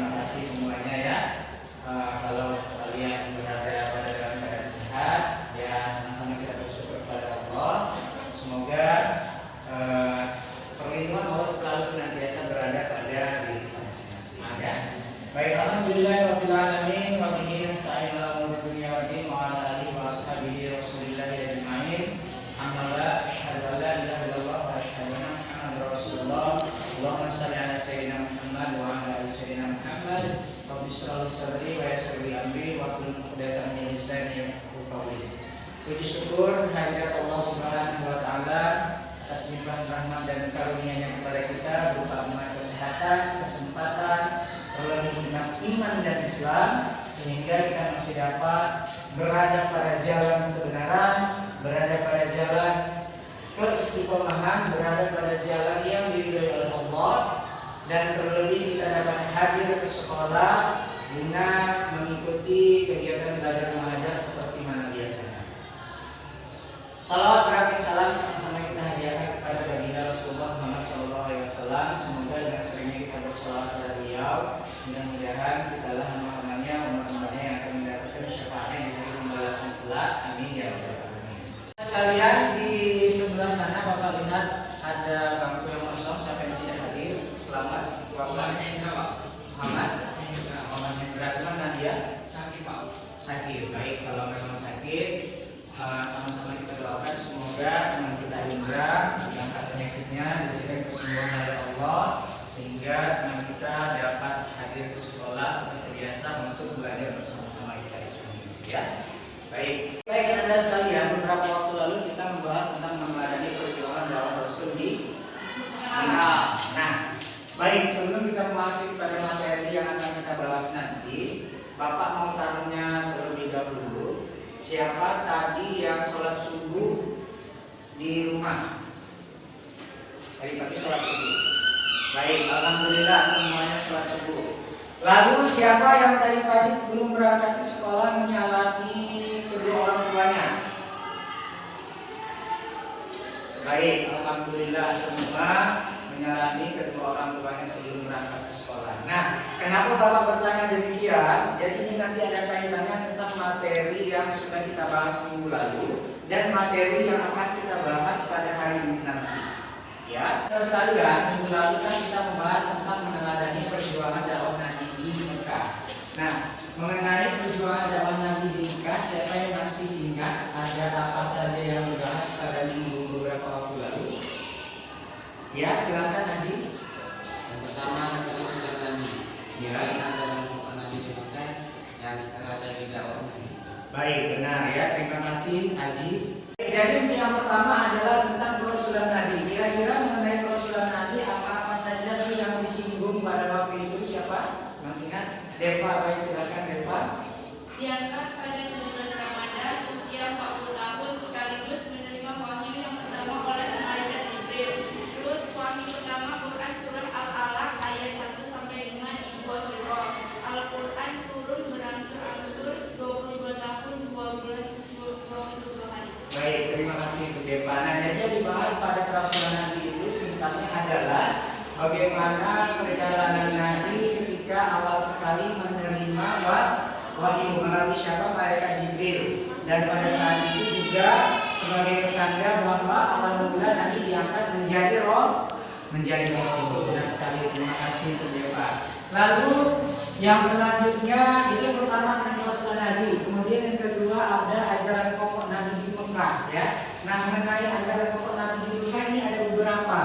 terima kasih semuanya ya. Kalau kalian berada pada dalam keadaan sehat, ya sama-sama kita bersyukur kepada Allah. Semoga perlindungan Allah selalu senantiasa berada pada diri kita masing-masing. Ya. Baik, alhamdulillahirabbil alamin wa bihi nasta'in ala umuri dunya waddin wa ala alihi wa ashabihi rasulillahi ajma'in. Alhamdulillah, asyhadu an la ilaha illallah wa asyhadu anna Muhammadar rasulullah. Allahumma shalli ala sayyidina Muhammad wa ala ali sayyidina Muhammad. Rabbi shrah li sadri wa yassir li amri wa hlul 'uqdatam min lisani yafqahu qawli. Puji syukur kehadirat Allah Subhanahu wa taala atas limpahan rahmat dan karunia-Nya kepada kita berupa nikmat kesehatan, kesempatan, terlebih nikmat iman dan Islam, sehingga kita masih dapat berada pada jalan kebenaran, berada pada jalan keistiqomahan, berada pada jalan yang diridhai oleh Allah, dan terlebih kita dapat hadir ke sekolah guna mengikuti kegiatan belajar mengajar seperti mana biasanya. Salawat berakhir salam sama-sama kita hadiahkan kepada baginda Rasulullah Muhammad SAW. Semoga dengan seringnya kita bersalawat kepada beliau, mudah-mudahan kitalah hamba-hambanya, umat-umatnya yang akan mendapatkan syafaatnya di hari pembalasan kelak. Amin ya rabbal alamin. Sekalian, di sebelah sana Bapak lihat ada bangku yang kosong. Siapa yang tidak hadir? Selamat. Muhammad Hendra, mana dia? Sakit Pak. Sakit. Baik, kalau memang sakit, sama-sama kita doakan semoga teman kita Hendra diangkat penyakitnya, diberikan kesembuhan oleh Allah, sehingga teman kita dapat hadir ke sekolah seperti biasa untuk belajar bersama-sama kita di sini. Ya. Baik Anda sekalian, beberapa waktu lalu kita membahas tentang meneladani perjuangan dakwah Rasul di Nah, baik, sebelum kita masuk pada materi yang akan kita bahas nanti, Bapak mau tanya terlebih dahulu, siapa tadi yang sholat subuh di rumah? Tadi pagi sholat subuh. Baik, alhamdulillah semuanya sholat subuh. Lalu siapa yang tadi pagi sebelum berangkat ke sekolah menyalami kedua orang tuanya? Baik, alhamdulillah semua menyalami kedua orang tuanya sebelum berangkat ke sekolah. Nah, kenapa Bapak bertanya demikian? Jadi ini nanti ada kaitannya tentang materi yang sudah kita bahas minggu lalu dan materi yang akan kita bahas pada hari ini nanti. Ya, sekalian, minggu lalu kan kita membahas tentang meneladani perjuangan dakwah Nabi di Mekah. Nah, mengenai perjuangan dakwah Nabi di Mekah, siapa yang masih ingat ada apa saja yang dibahas pada minggu beberapa waktu lalu? Ya, silakan Haji. Yang pertama adalah surat Nabi. Ya, ajaran pokok Nabi di Mekah yang strategi dakwah Nabi. Baik, benar ya. Terima kasih Haji. Jadi yang pertama adalah tentang persulan Nabi. Kira-kira mengenai persulan Nabi apa saja sih yang disinggung pada waktu itu? Siapa? Masih ingat? Deva, baik silakan Deva. Diangkat pada 17 Ramadan usia 40 tahun sekaligus menerima wahyu yang pertama oleh malaikat Jibril. Terus wahyu pertama Quran surah Al-Alaq ayat 1 sampai 5 di Gua Hira. Al-Quran turun berangsur-angsur 22 tahun 2 bulan 22 hari. Baik, terima kasih Bu Deva. Nah, jadi yang dibahas pada persulan Nabi itu singkatnya adalah bagaimana perjalanan Nabi ketika awal sekali menerima wahyu melalui siapa? Malaikat Jibril. Dan pada saat itu juga sebagai petanda bahwa awal mula Nabi diangkat menjadi Rasul. Benar sekali, terima kasih untuk Deva. Lalu yang selanjutnya itu pertama tentang persulan Nabi. Kemudian yang kedua ada ajaran pokok Nabi di Mekah. Ya. Nah, mengenai ajaran pokok Nabi di Mekah ini ada beberapa.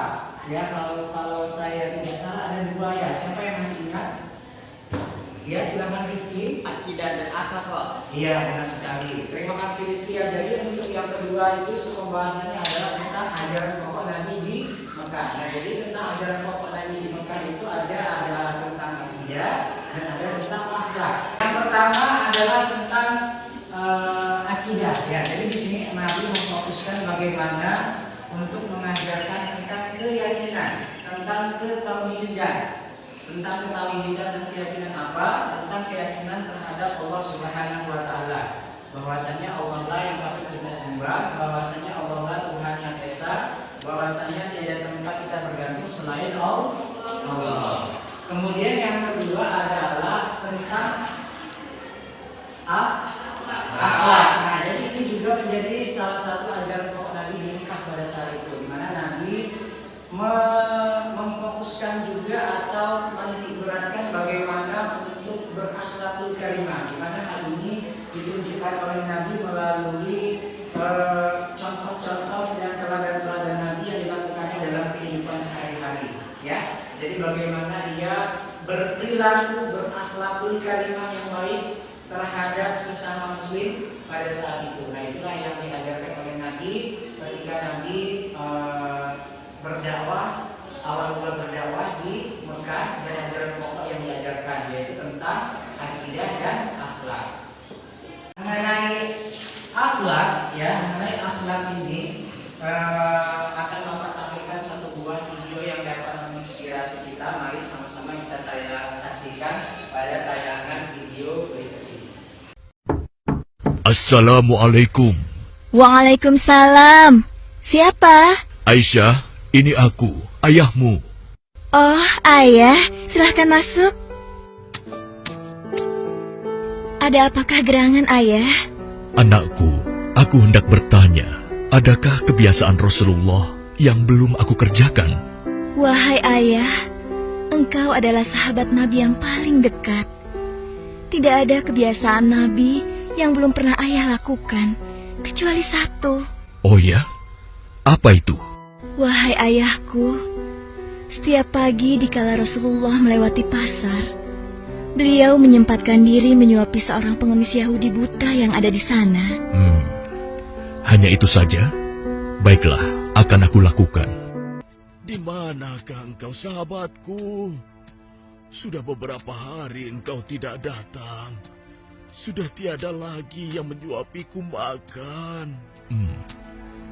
Ya, kalau saya tidak salah ada 2 ya. Siapa yang masih ingat? Ya, silakan Rizky. Akidah dan akhlak. Iya, benar sekali. Terima kasih Rizky. Jadi untuk yang kedua itu pembahasannya adalah tentang ajaran pokok Nabi di Mekah. Nah, jadi tentang ajaran pokok Nabi di Mekah itu ada tentang akidah dan ada tentang akhlak. Yang pertama adalah tentang akidah. Ya, jadi di sini Nabi memfokuskan bagaimana untuk mengajarkan tentang keyakinan, tentang ketauhidan. Tentang ketauhidan dan keyakinan apa? Tentang keyakinan terhadap Allah Subhanahu wa taala. Bahwasanya Allah lah yang patut kita sembah, bahwasanya Allah lah Tuhan yang esa, bahwasanya tiada tempat kita bergantung selain Allah. Kemudian yang kedua adalah tentang akhlak. Nah, jadi ini juga menjadi salah satu ajaran pokok Nabi di Mekah pada saat itu, di mana Nabi memfokuskan juga atau menitikberatkan bagaimana untuk berakhlakul karimah, di mana hal ini ditunjukkan oleh Nabi melalui contoh-contoh dan teladan-teladan Nabi yang dilakukannya dalam kehidupan sehari-hari. Ya, jadi bagaimana ia berperilaku berakhlakul karimah yang baik terhadap sesama muslim pada saat itu. Nah, itulah yang diajarkan oleh Nabi ketika Nabi berdakwah, awal mula berdakwah di Mekah, dan ajaran pokok yang diajarkan yaitu tentang akidah dan akhlak. Mengenai akhlak, ya, mengenai akhlak ini akan mempertampilkan satu buah video yang dapat menginspirasi kita. Mari sama-sama kita saksikan pada tayangan video berikut ini. Assalamualaikum. Waalaikumsalam. Siapa? Aisyah, ini aku, ayahmu. Oh, ayah, silahkan masuk. Ada apakah gerangan, ayah? Anakku, aku hendak bertanya, adakah kebiasaan Rasulullah yang belum aku kerjakan? Wahai ayah, engkau adalah sahabat Nabi yang paling dekat. Tidak ada kebiasaan Nabi yang belum pernah ayah lakukan, kecuali satu. Oh ya? Apa itu? Wahai ayahku, setiap pagi dikala Rasulullah melewati pasar, beliau menyempatkan diri menyuapi seorang pengemis Yahudi buta yang ada di sana. Hanya itu saja? Baiklah, akan aku lakukan. Di manakah engkau, sahabatku? Sudah beberapa hari engkau tidak datang. Sudah tiada lagi yang menyuapiku makan.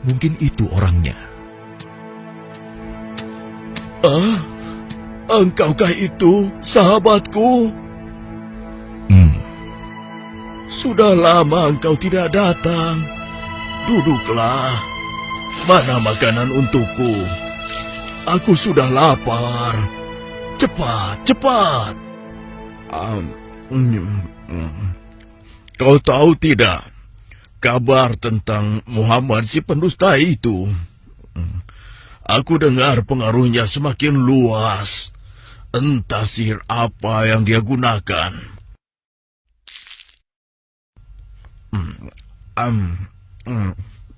Mungkin itu orangnya. Engkaukah itu, sahabatku? Sudah lama engkau tidak datang. Duduklah. Mana makanan untukku? Aku sudah lapar. Cepat, cepat. Kau tahu tidak kabar tentang Muhammad si pendusta itu? Aku dengar pengaruhnya semakin luas. Entah sihir apa yang dia gunakan.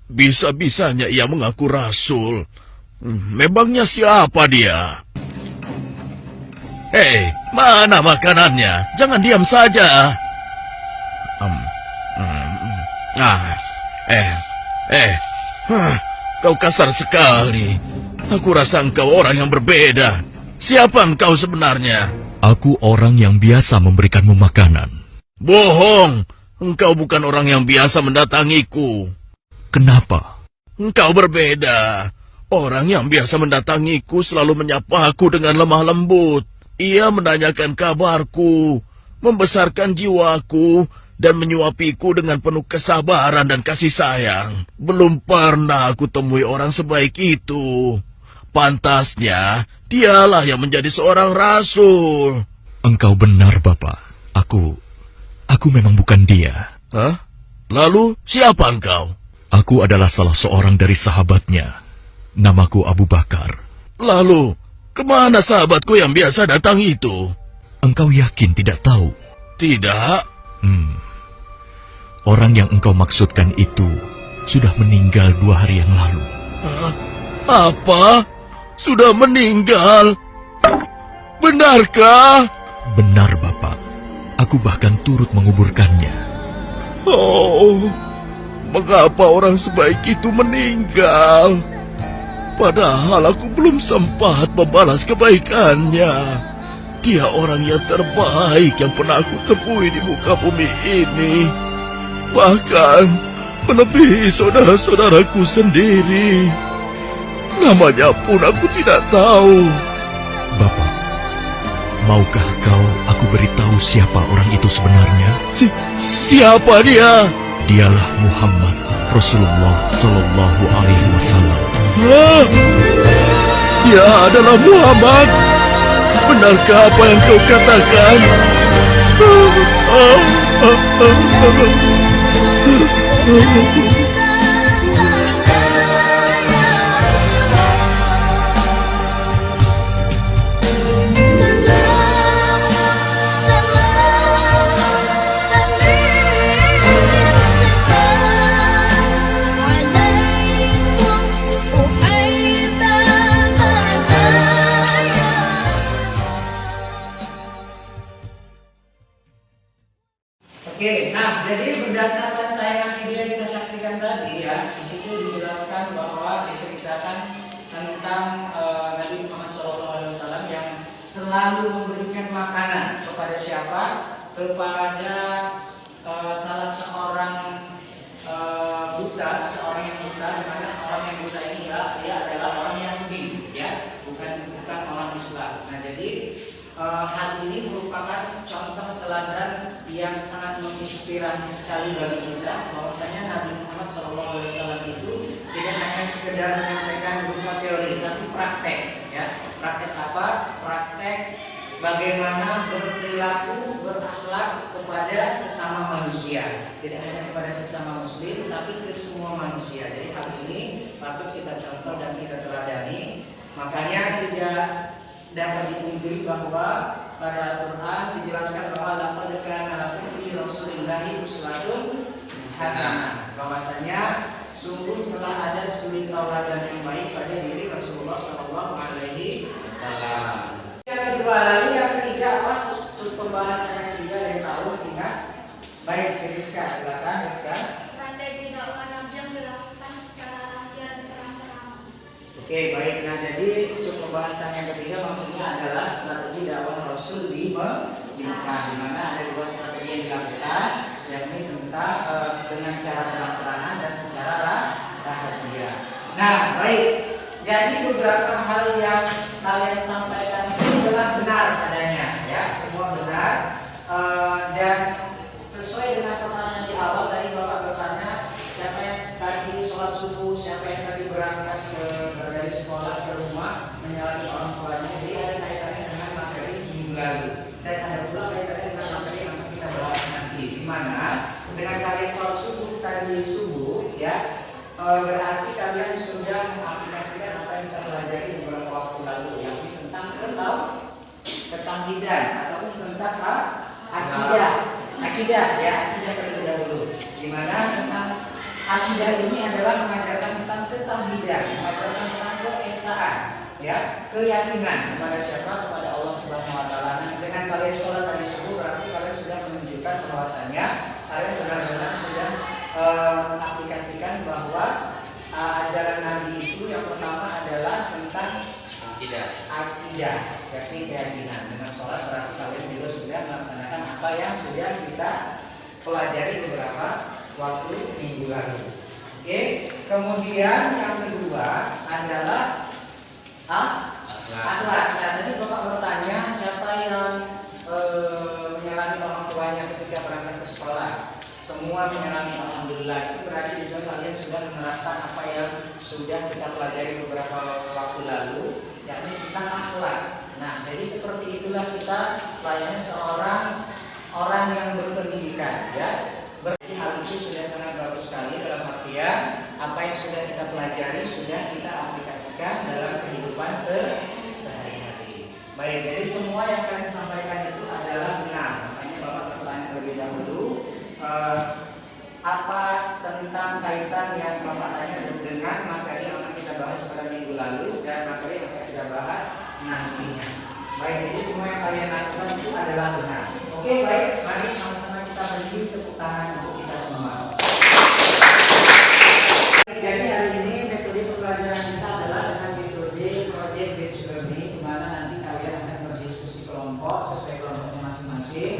Bisa-bisanya ia mengaku rasul. Memangnya siapa dia? Hei, mana makanannya? Jangan diam saja. Kau kasar sekali. Aku rasa engkau orang yang berbeda. Siapa engkau sebenarnya? Aku orang yang biasa memberikanmu makanan. Bohong. Engkau bukan orang yang biasa mendatangiku. Kenapa? Engkau berbeda. Orang yang biasa mendatangiku selalu menyapa aku dengan lemah lembut. Ia menanyakan kabarku, membesarkan jiwaku, dan menyuapiku dengan penuh kesabaran dan kasih sayang. Belum pernah aku temui orang sebaik itu. Pantasnya, dialah yang menjadi seorang rasul. Engkau benar, Bapak. Aku memang bukan dia. Hah? Lalu, siapa engkau? Aku adalah salah seorang dari sahabatnya. Namaku Abu Bakar. Lalu, kemana sahabatku yang biasa datang itu? Engkau yakin tidak tahu? Tidak. Orang yang engkau maksudkan itu sudah meninggal 2 hari yang lalu. Apa? Sudah meninggal? Benarkah? Benar, Bapak. Aku bahkan turut menguburkannya. Oh, mengapa orang sebaik itu meninggal? Padahal aku belum sempat membalas kebaikannya. Dia orang yang terbaik yang pernah aku temui di muka bumi ini. Bahkan melebihi saudara-saudaraku sendiri. Namanya pun aku tidak tahu. Bapak, maukah aku beritahu siapa orang itu sebenarnya? Siapa dia? Dialah Muhammad Rasulullah Sallallahu Alaihi Wasallam. Dia adalah Muhammad. Benarkah apa yang kau katakan? Oke, nah jadi berdasarkan tayangan video yang kita saksikan tadi ya, di situ dijelaskan bahwa diceritakan tentang Nabi Muhammad SAW yang selalu memberikan makanan kepada siapa? Kepada salah seorang buta, seseorang yang buta, di mana orang yang buta ini ya, dia adalah orang Yahudi, ya, bukan orang Islam. Nah jadi hal ini merupakan contoh teladan yang sangat menginspirasi sekali bagi kita, bahwasanya Nabi Muhammad SAW itu tidak hanya sekedar menyampaikan berupa teori, tapi praktek, ya. Praktek apa? Praktek bagaimana berperilaku, berakhlak kepada sesama manusia. Tidak hanya kepada sesama muslim, tapi ke semua manusia. Jadi hal ini patut kita contoh dan kita teladani. Makanya tidak dapat dipungkiri bahwa pada Al-Quran dijelaskan bahwa laqad kana lakum fi Rasulillahi uswatun hasanah, bahwasanya sungguh telah ada suri tauladan yang baik pada diri Rasulullah Shallallahu Alaihi Wasallam. Yang kedua lagi, yang ketiga apa? Pembahasan yang ketiga dari tahun singkat. Baik, Rizka, silakan Rizka. Strategi dakwah Nabi yang dilakukan secara rahasia dan terang-terangan. Oke, baik. Nah, jadi pembahasan yang ketiga maksudnya adalah strategi dakwah Rasul di Mekah, di mana ada dua strategi yang dilakukan, yakni tentang dengan cara terang-terangan dan secara rahasia. Nah, baik. Jadi beberapa hal yang kalian sampaikan itu adalah benar adanya, ya, semua benar. Dan sesuai dengan pertanyaan di awal tadi Bapak bertanya, siapa yang tadi sholat subuh, siapa yang tadi berangkat dari sekolah ke rumah menyalami orang tuanya. Jadi ada kaitannya dengan materi minggu lalu, dan ada pula kaitannya dengan materi yang akan kita bahas nanti. Di mana dengan kalian sholat subuh tadi subuh, ya, berarti kalian sudah mengaplikasikan apa yang kita pelajari beberapa waktu lalu, yakni tentang ketauhidan ataupun tentang akidah, ya, akidah terlebih dahulu. Di mana tentang akidah ini adalah mengajarkan tentang ketauhidan, mengajarkan tentang keesaan, ya, keyakinan kepada siapa? Kepada Allah Subhanahu Wa Taala. Dengan kalian sholat tadi subuh berarti kalian sudah menunjukkan bahwasanya kalian benar-benar sudah mengaplikasikan bahwa ajaran Nabi itu yang pertama adalah tentang akidah, yakni keyakinan. Dengan sholat berarti kalian juga sudah melaksanakan apa yang sudah kita pelajari beberapa waktu minggu lalu. Oke, kemudian yang kedua adalah akhlak. Nah, tadi Bapak bertanya siapa yang menyalami orang tuanya ketika berangkat ke sekolah. Semua menyalami, alhamdulillah. Itu berarti juga kalian sudah menerapkan apa yang sudah kita pelajari beberapa waktu lalu, yakni tentang akhlak. Nah, jadi seperti itulah kita layaknya seorang orang yang berpendidikan, ya. Berarti hal itu sudah sangat bagus sekali, dalam artian apa yang sudah kita pelajari sudah kita aplikasikan dalam kehidupan sehari-hari. Baik, jadi semua yang kalian sampaikan itu adalah benar. Makanya Bapak bertanya terlebih dahulu, apa tentang kaitan yang Bapak tanya dengan materi yang akan kita bahas pada minggu lalu dan materi yang akan kita bahas nantinya. Baik, jadi semua yang kalian lakukan itu adalah benar. Oke, baik, mari sama-sama kita beri tepuk tangan untuk kita semua. Jadi hari ini metode pembelajaran kita adalah dengan metode project based learning, di mana nanti kalian akan berdiskusi kelompok sesuai kelompoknya masing-masing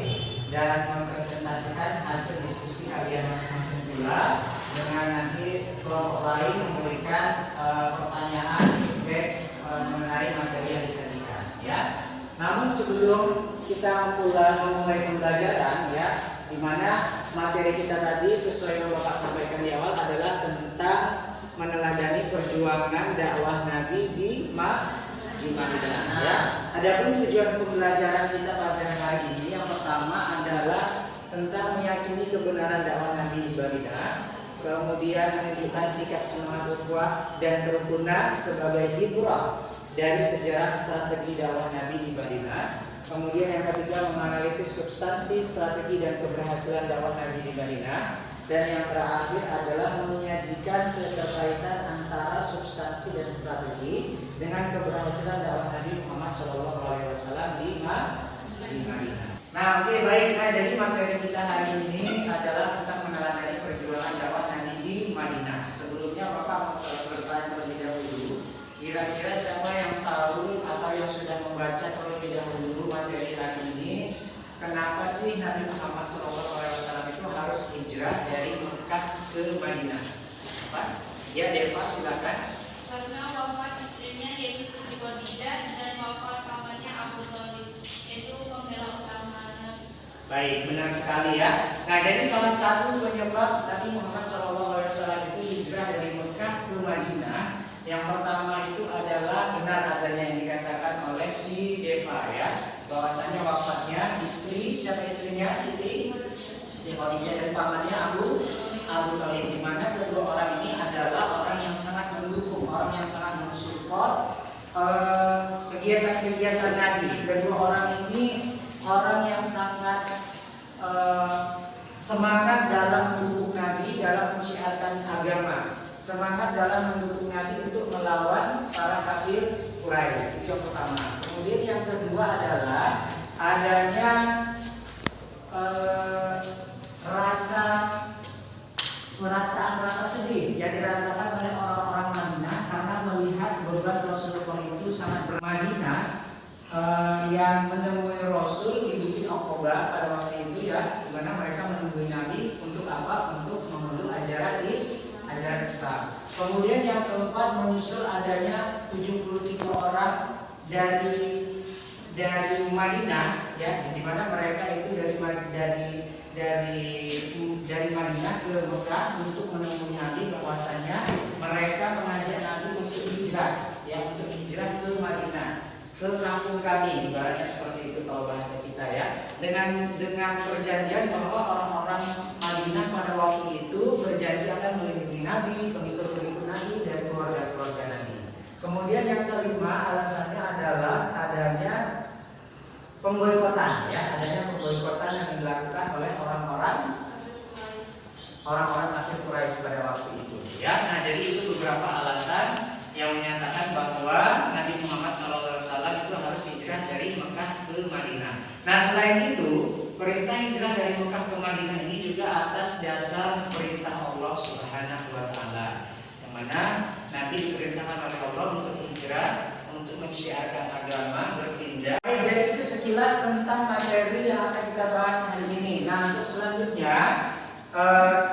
dan mempresentasikan hasil diskusi kalian masing-masing pula, dengan nanti kelompok lain memberikan pertanyaan feedback mengenai materi yang disajikan, ya. Namun sebelum kita memulai pembelajaran, ya, di mana materi kita tadi sesuai yang Bapak sampaikan di awal adalah tentang meneladani perjuangan dakwah Nabi di di Madinah. Ya. Nah, adapun tujuan pembelajaran kita pada hari ini yang pertama adalah tentang meyakini kebenaran dakwah Nabi di Madinah, kemudian menunjukkan sikap semangat ukhuwah dan kerukunan sebagai ibrah dari sejarah strategi dakwah Nabi di Madinah. Kemudian yang ketiga menganalisis substansi, strategi dan keberhasilan dakwah Nabi di Madinah. Dan yang terakhir adalah menyajikan keterkaitan antara substansi dan strategi dengan keberhasilan dakwah Nabi Muhammad SAW di Madinah. Nah, oke, baik. Nah, jadi materi kita hari ini adalah tentang meneladani perjuangan dakwah Nabi di Madinah. Sebelumnya Bapak mau bertanya terlebih dahulu. Kira-kira siapa yang tahu atau yang sudah membaca terlebih dahulu materi hari ini? Kenapa sih Nabi Muhammad SAW itu harus hijrah dari Mekah ke Madinah? Apa? Ya, Deva, silakan. Karena wafat istrinya yaitu Siti Khadijah dan wafat pamannya Abu Thalib, yaitu pembela utama Nabi. Baik, benar sekali ya. Nah, jadi salah satu penyebab Nabi Muhammad SAW itu hijrah dari Mekah ke Madinah, yang pertama itu adalah benar adanya yang dikatakan oleh si Deva ya, bahwasanya wafatnya siapa istrinya? Siti Khadijah dan pamannya Abu Thalib, di mana kedua orang ini adalah orang yang sangat mendukung, orang yang sangat mensupport kegiatan-kegiatan Nabi. Kedua orang ini orang yang sangat semangat dalam mendukung Nabi, dalam mensiarkan agama, semangat dalam mendukung Nabi untuk melawan para kafir Quraisy. Itu yang pertama. Kemudian yang kedua adalah adanya rasa sedih yang dirasakan oleh orang-orang Madinah karena melihat beban Rasulullah itu sangat Madinah yang menemui Rasul di Bukit Aqabah pada waktu itu ya, di mana mereka menemui Nabi untuk apa? Untuk memeluk ajaran Islam. Kemudian yang keempat menyusul adanya 73 orang dari Madinah ya, di mana mereka itu dari Madinah ke Mekah untuk menemui Nabi, bahwasanya mereka mengajak Nabi untuk hijrah ya, untuk hijrah ke Madinah, ke kampung kami, ibaratnya seperti itu kalau bahasa kita ya, dengan perjanjian bahwa orang-orang Madinah pada waktu itu berjanji akan melindungi Nabi, pengikut-pengikut Nabi dan keluarga-keluarga Nabi. Kemudian yang kelima alasannya adalah adanya pemboikotan ya, adanya pemboikotan yang dilakukan oleh orang-orang kafir Quraisy pada waktu itu ya. Nah, jadi itu beberapa alasan yang menyatakan bahwa Nabi Muhammad SAW itu harus hijrah dari Mekah ke Madinah. Nah, selain itu perintah hijrah dari Mekah ke Madinah ini juga atas dasar perintah Allah Subhanahu wa Ta'ala, yang mana Nabi diperintahkan oleh Allah untuk hijrah, untuk mensiarkan agama, berpindah. Jadi itu sekilas tentang materi yang akan kita bahas hari ini. Nah, untuk selanjutnya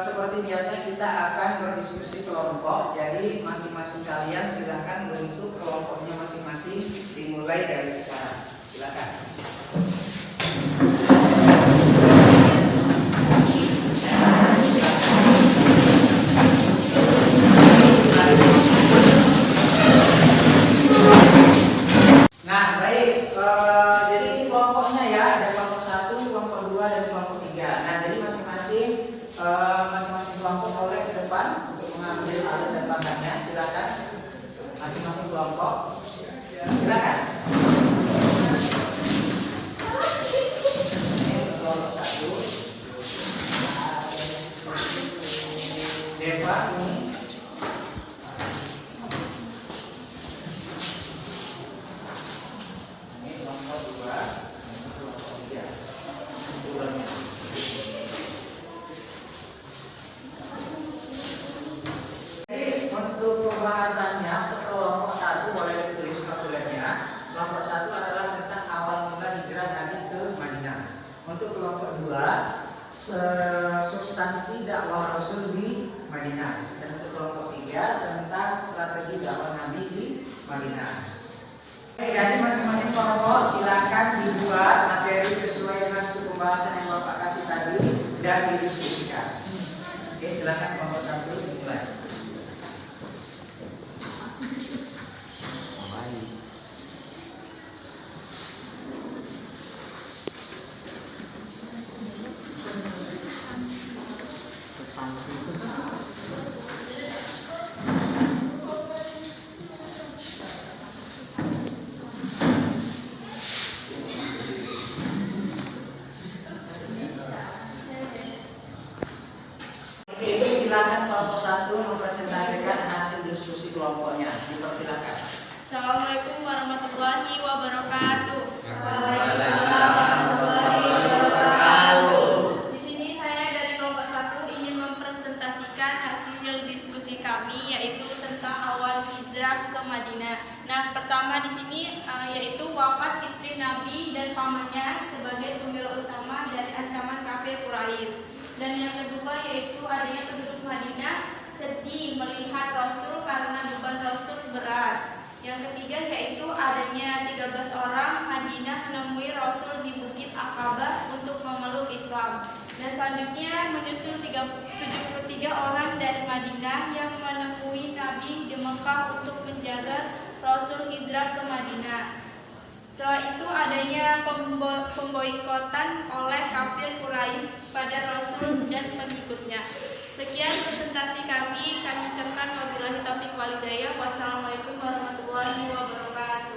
seperti biasa kita akan berdiskusi kelompok. Jadi masing-masing kalian silahkan bentuk kelompoknya masing-masing, dimulai dari sekarang. Silakan. Nah, baik. Jadi ini kelompoknya ya, ada kelompok 1, kelompok 2, dan kelompok 3. Nah, jadi masing-masing kelompok boleh ke depan untuk mengambil alat dan bahannya. Silakan. Masing-masing kelompok. Silakan. Ini kelompok 1. Deva ini. Kelompok 2, kelompok 3. Jadi untuk pembahasannya kelompok 1 boleh ditulis notulennya. Kelompok 1 adalah tentang awal mula hijrah Nabi ke Madinah. Untuk kelompok 2 substansi dakwah Rasul di Madinah. Dan untuk kelompok 3 tentang strategi dakwah Nabi di Madinah. Jadi masing-masing kelompok silakan dibuat materi sesuai dengan pembahasan yang Bapak kasih tadi dan didiskusikan. Oke, silakan kelompok 1 dimulai. silakan kelompok 1 mempresentasikan hasil diskusi kelompoknya. Dipersilakan. Assalamualaikum warahmatullahi wabarakatuh. Di sini saya dari kelompok 1 ingin mempresentasikan hasil diskusi kami, yaitu tentang awal hijrah ke Madinah. Nah, pertama di sini yaitu wafat istri Nabi dan pamannya sebagai pembela utama dari ancaman kafir Quraisy. Dan yang kedua yaitu adanya penduduk Madinah sedih melihat Rasul karena beban Rasul berat. Yang ketiga yaitu adanya 13 orang Madinah menemui Rasul di Bukit Aqabah untuk memeluk Islam. Dan selanjutnya menyusul 73 orang dari Madinah yang menemui Nabi di Mekah untuk menjaga Rasul hijrah ke Madinah. Setelah itu adanya pemboikotan oleh kafir Quraisy pada Rasul dan pengikutnya. Sekian presentasi kami ucapkan wabillahi taufiq wal hidayah. Wassalamualaikum warahmatullahi wabarakatuh.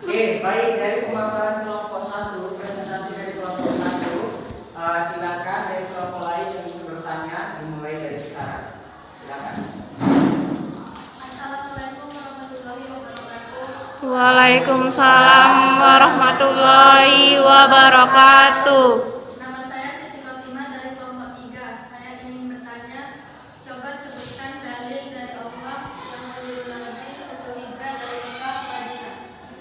Oke, baik, dari pemaparan kelompok 1, presentasi dari kelompok 1, silakan dari kelompok lain yang ingin bertanya dimulai dari sekarang. Silakan. Assalamualaikum warahmatullahi wabarakatuh. Waalaikumsalam warahmatullahi wabarakatuh. Nama saya Siti Fatimah dari kelompok 3. Saya ingin bertanya, coba sebutkan dalil dari Allah yang menyuruh Nabi untuk hijrah dari Mekah ke Madinah.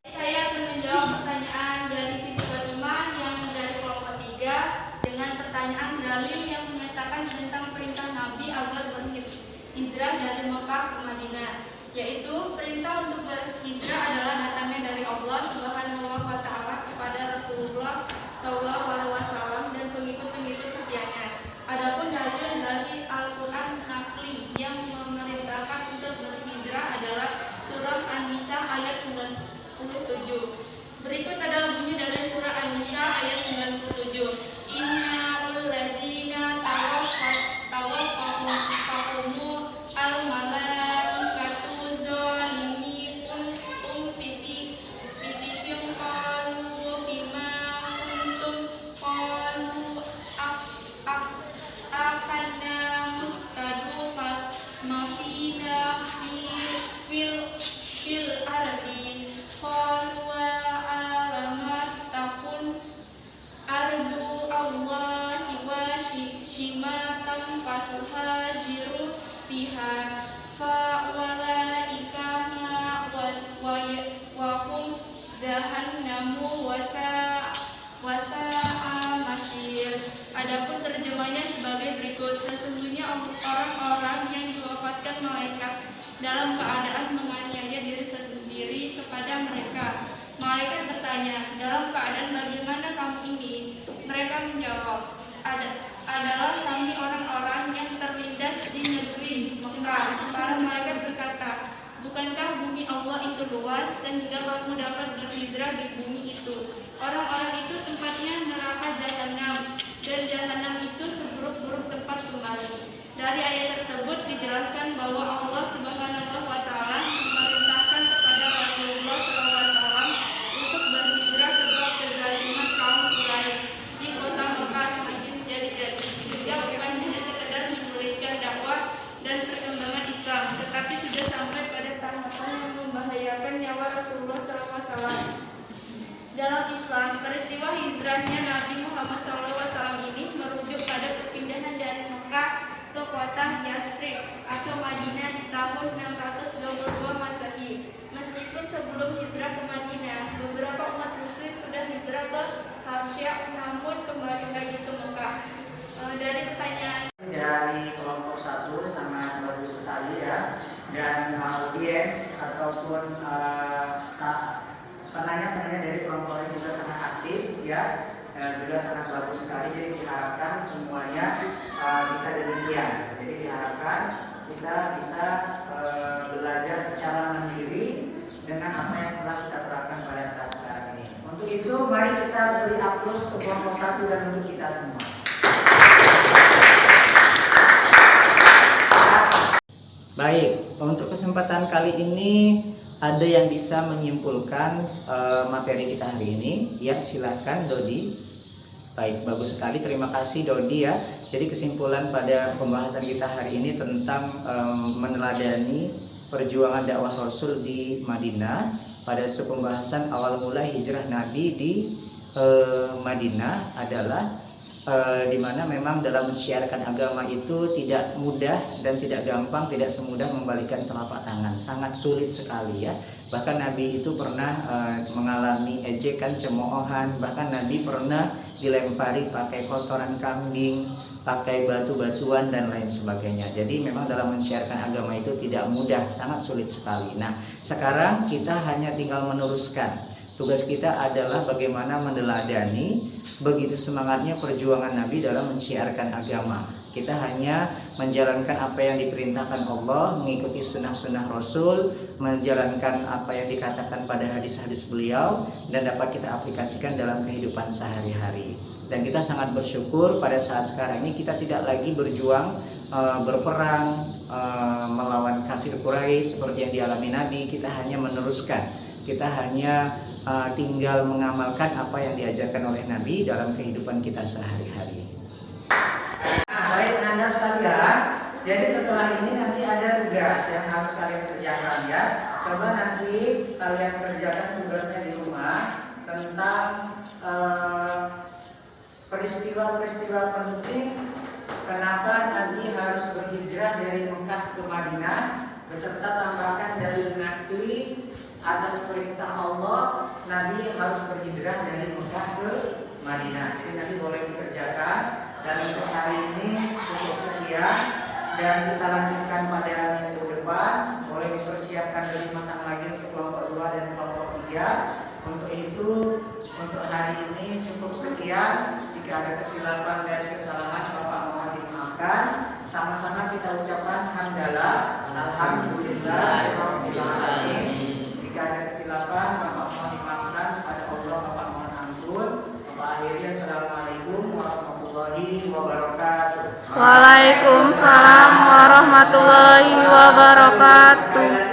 Saya akan menjawab pertanyaan dari Siti Fatimah yang dari kelompok 3 dengan pertanyaan dalil yang menyatakan tentang perintah Nabi agar berhijrah dari Mekah ke Madinah, yaitu perintah untuk berhijrah adalah datangnya dari Allah Subhanahu wa Ta'ala kepada Rasulullah Shallallahu Alaihi Wasallam dan pengikut-pengikut setianya. Adapun dalil dari Al-Quran Nakli yang memerintahkan untuk berhijrah adalah surah An-Nisa ayat 97. Berikut adalah bunyi dari surah An-Nisa ayat 97. Innal ladzina tawaffahumul al-malaikatu zalimi fisikum qalu bima kuntum qalu akanna mustadu mafina fil ardi qalu wa alamat takun ardu Allahi wa shimatan fasuhajiru fiha fa walaika ma wa hum jahannamu wasa'a masyir. Adapun terjemahnya sebagai berikut: sesungguhnya orang-orang yang diwafatkan malaikat dalam keadaan menganiaya diri sendiri kepada mereka. Malaikat bertanya, dalam keadaan bagaimana kamu ini? Mereka menjawab, adalah kami orang-orang yang terlindas di negeri Mekah. Para malaikat berkata, bukankah bumi Allah itu luas sehingga kamu dapat berhijrah di bumi itu? Orang-orang itu tempatnya neraka Jahannam, dan Jahannam itu seburuk-buruk tempat kembali. Dari ayat tersebut dijelaskan bahwa Allah Subhanahu wa Ta'ala memerintahkan kepada Rasulullah SAW untuk berhijrah sebab kezaliman kaum Quraisy di kota Mekah semakin jadi-jadi, sehingga bukan hanya sekedar menyulitkan dakwah dan perkembangan Islam, tetapi sudah sampai pada tahapan yang membahayakan nyawa Rasulullah SAW. Dalam Islam, peristiwa hijrahnya Nabi Muhammad SAW ini merujuk pada perpindahan dari Mekah ke kota Yasrib atau Madinah di tahun 622 Masehi. Meskipun sebelum hijrah ke Madinah, beberapa umat muslim sudah hijrah ke Habsyah, namun kembali lagi ke Mekah. Dari pertanyaan Dari kelompok 1 sangat bagus sekali ya, dan audiens ataupun penanya-penanya dari kelompok lain juga sangat aktif ya, juga sangat bagus sekali. Jadi diharapkan semuanya bisa demikian. Jadi diharapkan kita bisa belajar secara mandiri dengan apa yang telah kita terapkan pada saat sekarang ini. Untuk itu mari kita beri aplaus untuk kelompok 1 dan untuk kita semua. Baik, untuk kesempatan kali ini ada yang bisa menyimpulkan materi kita hari ini? Ya, silakan Dodi. Baik, bagus sekali. Terima kasih Dodi ya. Jadi kesimpulan pada pembahasan kita hari ini tentang meneladani perjuangan dakwah Rasul di Madinah pada pembahasan awal mula hijrah Nabi di Madinah adalah di mana memang dalam mensiarkan agama itu tidak mudah dan tidak gampang, tidak semudah membalikkan telapak tangan, sangat sulit sekali ya. Bahkan Nabi itu pernah mengalami ejekan, cemoohan, bahkan Nabi pernah dilempari pakai kotoran kambing, pakai batu-batuan dan lain sebagainya. Jadi memang dalam mensiarkan agama itu tidak mudah, sangat sulit sekali. Nah, sekarang kita hanya tinggal meneruskan. Tugas kita adalah bagaimana meneladani begitu semangatnya perjuangan Nabi dalam mensiarkan agama. Kita hanya menjalankan apa yang diperintahkan Allah, mengikuti sunnah-sunnah Rasul, menjalankan apa yang dikatakan pada hadis-hadis beliau, dan dapat kita aplikasikan dalam kehidupan sehari-hari. Dan kita sangat bersyukur pada saat sekarang ini kita tidak lagi berjuang berperang melawan kafir Quraisy seperti yang dialami Nabi. Kita hanya meneruskan, kita hanya tinggal mengamalkan apa yang diajarkan oleh Nabi dalam kehidupan kita sehari-hari. Nah, baik Anda sekalian, jadi setelah ini nanti ada tugas yang harus kalian kerjakan ya. Coba nanti kalian kerjakan tugasnya di rumah tentang peristiwa-peristiwa penting kenapa Nabi harus berhijrah dari Mekah ke Madinah, beserta tambahkan dalil nakli atas perintah Allah Nabi harus berhijrah dari Mekah ke Madinah. Jadi nanti boleh dikerjakan, dan untuk hari ini cukup sekian dan kita lanjutkan pada minggu depan. Boleh dipersiapkan lebih matang lagi untuk kelompok 2 dan kelompok 3. Untuk itu untuk hari ini cukup sekian. Jika ada kesilapan dan kesalahan Bapak mohon dimaafkan. Sama-sama kita ucapkan hamdalah, alhamdulillah, jika ada kesilapan Bapak mohon dimaafkan, pada Allah Bapak mohon ampun. Bapak akhirnya assalamualaikum warahmatullahi wabarakatuh. Waalaikumsalam warahmatullahi wabarakatuh.